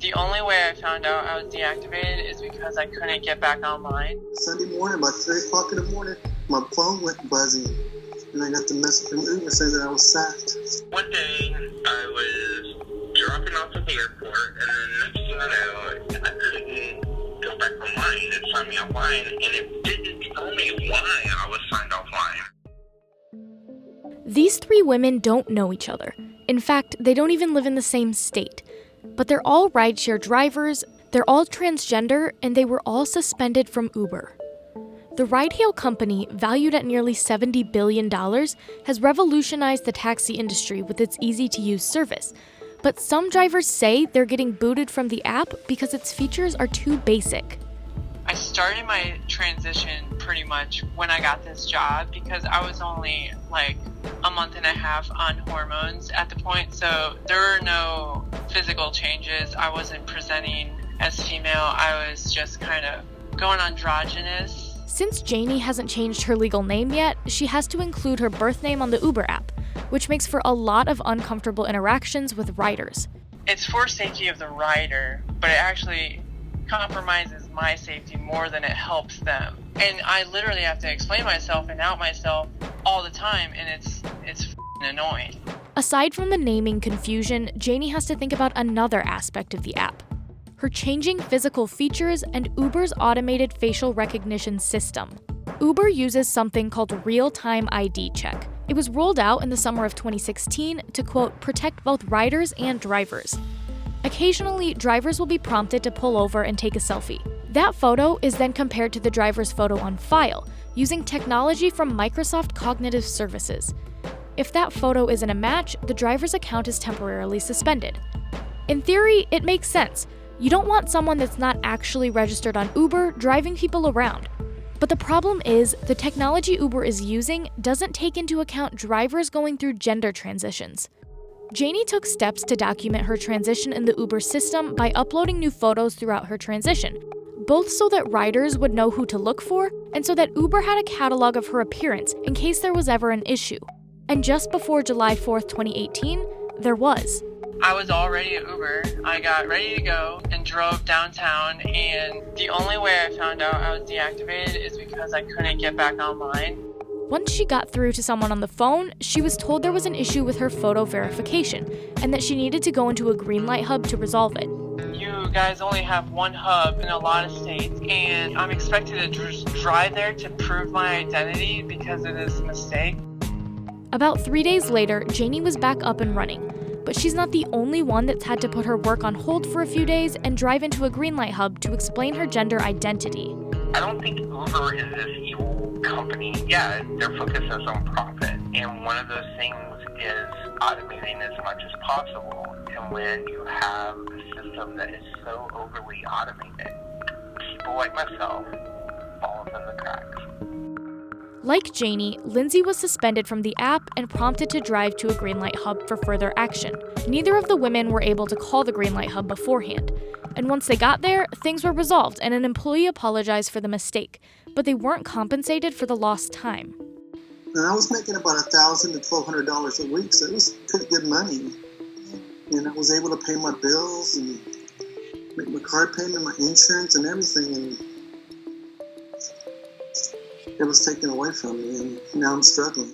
The only way I found out I was deactivated is because I couldn't get back online. Sunday morning, about 3 o'clock in the morning, my phone went buzzing, and I got the message from Uber saying that I was sacked. One day, I was dropping off at the airport, and then next thing I know, I couldn't go back online. It signed me offline, and it didn't tell me why I was signed offline. These three women don't know each other. In fact, they don't even live in the same state. But they're all rideshare drivers, they're all transgender, and they were all suspended from Uber. The ride-hail company, valued at nearly $70 billion, has revolutionized the taxi industry with its easy-to-use service. But some drivers say they're getting booted from the app because its features are too basic. I started my transition pretty much when I got this job because I was only like a month and a half on hormones at the point, so there were no physical changes. I wasn't presenting as female, I was just kind of going androgynous. Since Janie hasn't changed her legal name yet, she has to include her birth name on the Uber app, which makes for a lot of uncomfortable interactions with riders. It's for safety of the rider, but it actually compromises my safety more than it helps them. And I literally have to explain myself and out myself all the time, and it's f***ing annoying. Aside from the naming confusion, Janie has to think about another aspect of the app: her changing physical features and Uber's automated facial recognition system. Uber uses something called real-time ID check. It was rolled out in the summer of 2016 to, quote, protect both riders and drivers. Occasionally, drivers will be prompted to pull over and take a selfie. That photo is then compared to the driver's photo on file, using technology from Microsoft Cognitive Services. If that photo isn't a match, the driver's account is temporarily suspended. In theory, it makes sense. You don't want someone that's not actually registered on Uber driving people around. But the problem is, the technology Uber is using doesn't take into account drivers going through gender transitions. Janie took steps to document her transition in the Uber system by uploading new photos throughout her transition, both so that riders would know who to look for and so that Uber had a catalog of her appearance in case there was ever an issue. And just before July 4th, 2018, there was. I was already at Uber. I got ready to go and drove downtown, and the only way I found out I was deactivated is because I couldn't get back online. Once she got through to someone on the phone, she was told there was an issue with her photo verification and that she needed to go into a green light hub to resolve it. You guys only have one hub in a lot of states, and I'm expected to just drive there to prove my identity because it is a mistake. About 3 days later, Janie was back up and running, but she's not the only one that's had to put her work on hold for a few days and drive into a green light hub to explain her gender identity. I don't think Uber is this evil company. Yeah, their focus is on profit, and one of those things is automating as much as possible. And when you have a system that is so overly automated, people like myself fall in the cracks. Like Janie, Lindsay was suspended from the app and prompted to drive to a green light hub for further action. Neither of the women were able to call the green light hub beforehand. And once they got there, things were resolved and an employee apologized for the mistake, but they weren't compensated for the lost time. And I was making about $1,000 to $1,200 a week, so it was pretty good money. And I was able to pay my bills and make my car payment, my insurance, and everything. And it was taken away from me, and now I'm struggling.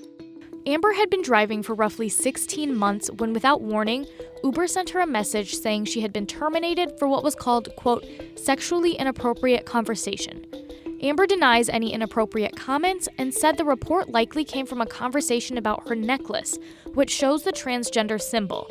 Amber had been driving for roughly 16 months when, without warning, Uber sent her a message saying she had been terminated for what was called, quote, sexually inappropriate conversation. Amber denies any inappropriate comments and said the report likely came from a conversation about her necklace, which shows the transgender symbol.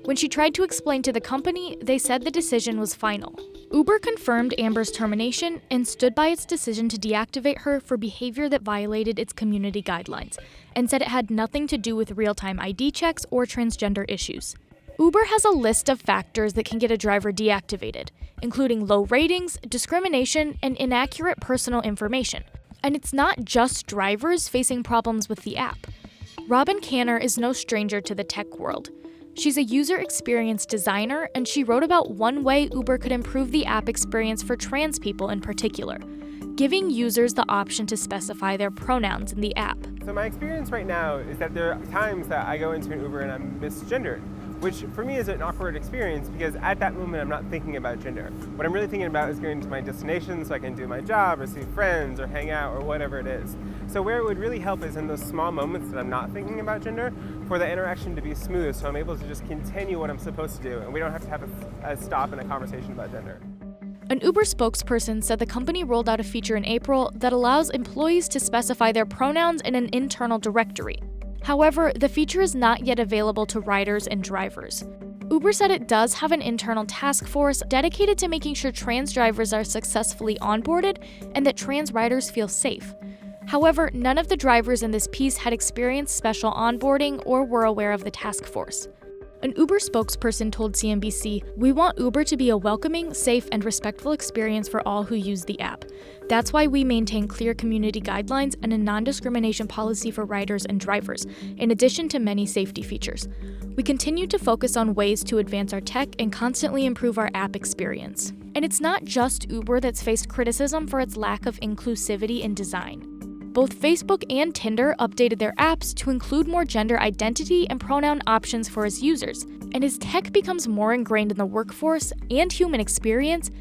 When she tried to explain to the company, they said the decision was final. Uber confirmed Amber's termination and stood by its decision to deactivate her for behavior that violated its community guidelines, and said it had nothing to do with real-time ID checks or transgender issues. Uber has a list of factors that can get a driver deactivated, including low ratings, discrimination, and inaccurate personal information. And it's not just drivers facing problems with the app. Robin Canner is no stranger to the tech world. She's a user experience designer, and she wrote about one way Uber could improve the app experience for trans people in particular, giving users the option to specify their pronouns in the app. So my experience right now is that there are times that I go into an Uber and I'm misgendered. which for me is an awkward experience because at that moment I'm not thinking about gender. What I'm really thinking about is getting to my destination so I can do my job or see friends or hang out or whatever it is. So where it would really help is in those small moments that I'm not thinking about gender for the interaction to be smooth, so I'm able to just continue what I'm supposed to do and we don't have to have a stop in a conversation about gender. An Uber spokesperson said the company rolled out a feature in April that allows employees to specify their pronouns in an internal directory. However, the feature is not yet available to riders and drivers. Uber said it does have an internal task force dedicated to making sure trans drivers are successfully onboarded and that trans riders feel safe. However, none of the drivers in this piece had experienced special onboarding or were aware of the task force. An Uber spokesperson told CNBC, "We want Uber to be a welcoming, safe, and respectful experience for all who use the app. That's why we maintain clear community guidelines and a non-discrimination policy for riders and drivers, in addition to many safety features. We continue to focus on ways to advance our tech and constantly improve our app experience." And it's not just Uber that's faced criticism for its lack of inclusivity in design. Both Facebook and Tinder updated their apps to include more gender identity and pronoun options for its users. And as tech becomes more ingrained in the workforce and human experience,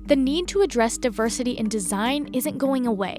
the need to address diversity in design isn't going away.